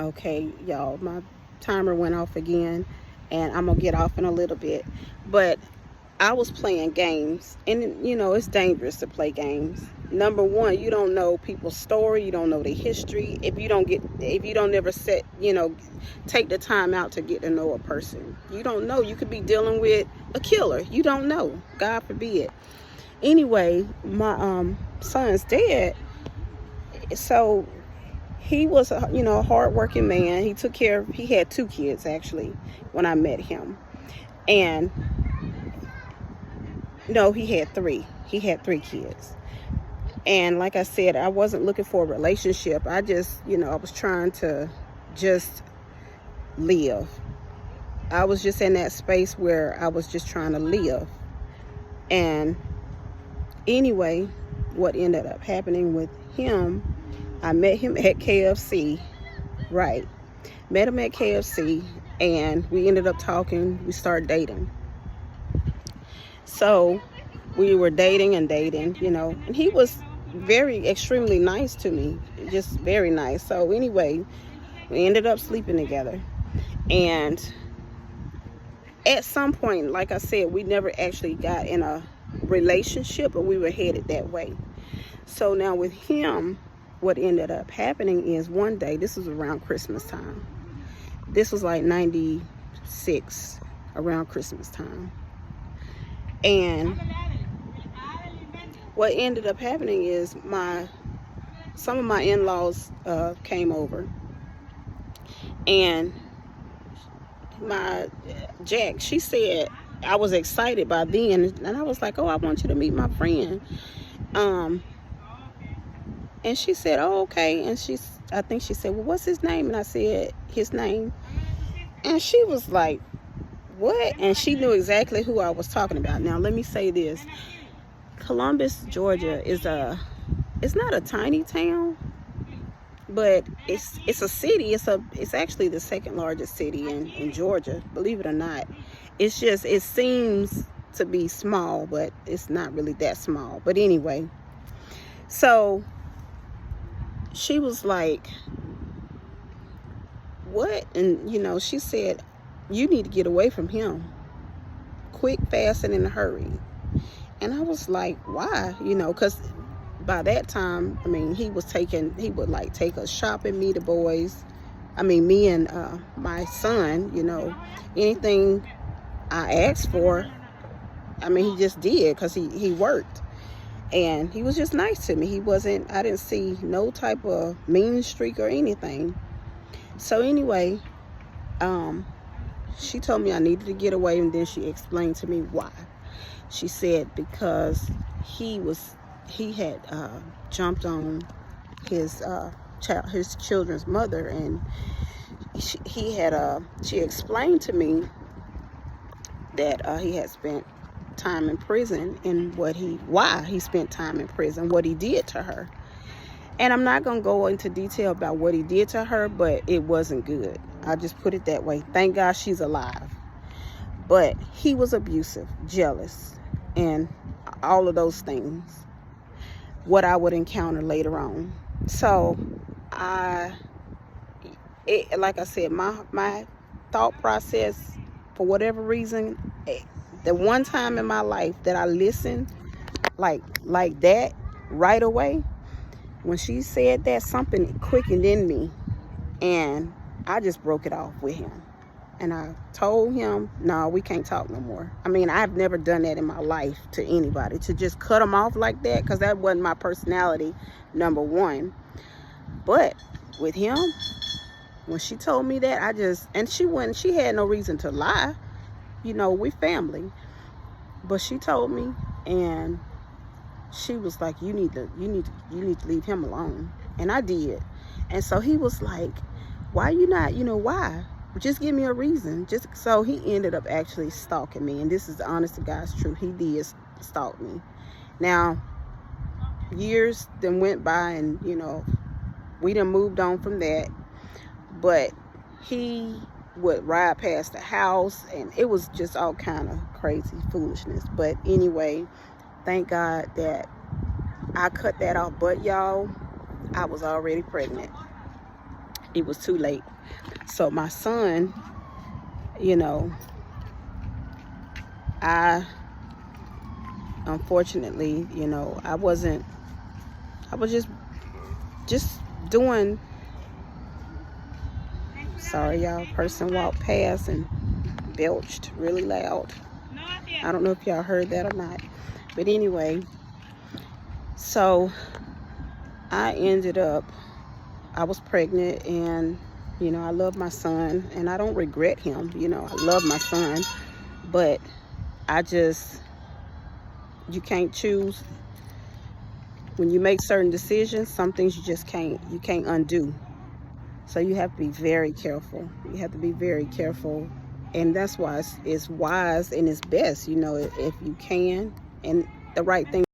Okay, y'all, my timer went off again, and I'm gonna get off in a little bit. But I was playing games, and it's dangerous to play games. Number one, you don't know people's story, you don't know their history. If you don't ever take the time out to get to know a person, you don't know. You could be dealing with a killer. You don't know. God forbid. Anyway, my son's dead, so he was a hardworking man. He had two kids actually when I met him, and no, he had three kids. And like I said, I wasn't looking for a relationship. I was trying to just live. I was just in that space where I was just trying to live. And anyway, what ended up happening with him, I met him at KFC. Right. Met him at KFC, and we ended up talking. We started dating. So we were dating and dating, and he was extremely nice to me, just very nice. So anyway, we ended up sleeping together. And at some point, like I said, we never actually got in a relationship, but we were headed that way. So now with him, what ended up happening is one day, this was around Christmas time. This was like 96, around Christmas time. And what ended up happening is some of my in-laws came over, and my Jack, she said, I was excited by then, and I was like, oh, I want you to meet my friend. And she said, oh, okay. And I think she said, well, what's his name? And I said his name, and she was like, what? And she knew exactly who I was talking about. Now let me say this: Columbus, Georgia it's not a tiny town, but it's a city. It's actually the second largest city in Georgia, believe it or not. It seems to be small, but it's not really that small. But anyway, so she was like, what? And she said, you need to get away from him quick, fast, and in a hurry. And I was like, why? Because by that time, he would like take us shopping, me, the boys. Me and my son, anything I asked for, he just did, because he worked. And he was just nice to me. I didn't see no type of mean streak or anything. So anyway, she told me I needed to get away, and then she explained to me why. She said because he had jumped on his children's mother, and she explained to me that he had spent time in prison, and why he spent time in prison, what he did to her. And I'm not going to go into detail about what he did to her, but it wasn't good. I'll just put it that way. Thank God she's alive. But he was abusive, jealous, and all of those things, what I would encounter later on. So like I said, my thought process, for whatever reason, the one time in my life that I listened like that right away, when she said that, something quickened in me, and I just broke it off with him. And I told him, no, we can't talk no more. I've never done that in my life to anybody, to just cut them off like that, because that wasn't my personality, number one. But with him, when she told me that, she had no reason to lie. We family. But she told me, and she was like, you need to leave him alone. And I did. And so he was like, why you not, why? Just give me a reason. So he ended up actually stalking me. And this is the honest to God's truth. He did stalk me. Now, years then went by, and, we done moved on from that. But he would ride past the house, and it was just all kind of crazy foolishness. But anyway, thank God that I cut that off. But y'all, I was already pregnant. it was too late. So my son, you know, I unfortunately, you know, I was just doing, sorry y'all, person walked past and belched really loud. I don't know if y'all heard that or not, but anyway, so I ended up, I was pregnant, and you know, I love my son and I don't regret him. You know, I love my son, but I just, you can't choose. When you make certain decisions, some things you just can't undo. So you have to be very careful. You have to be very careful, and that's why it's wise and it's best, you know, if you can, and the right thing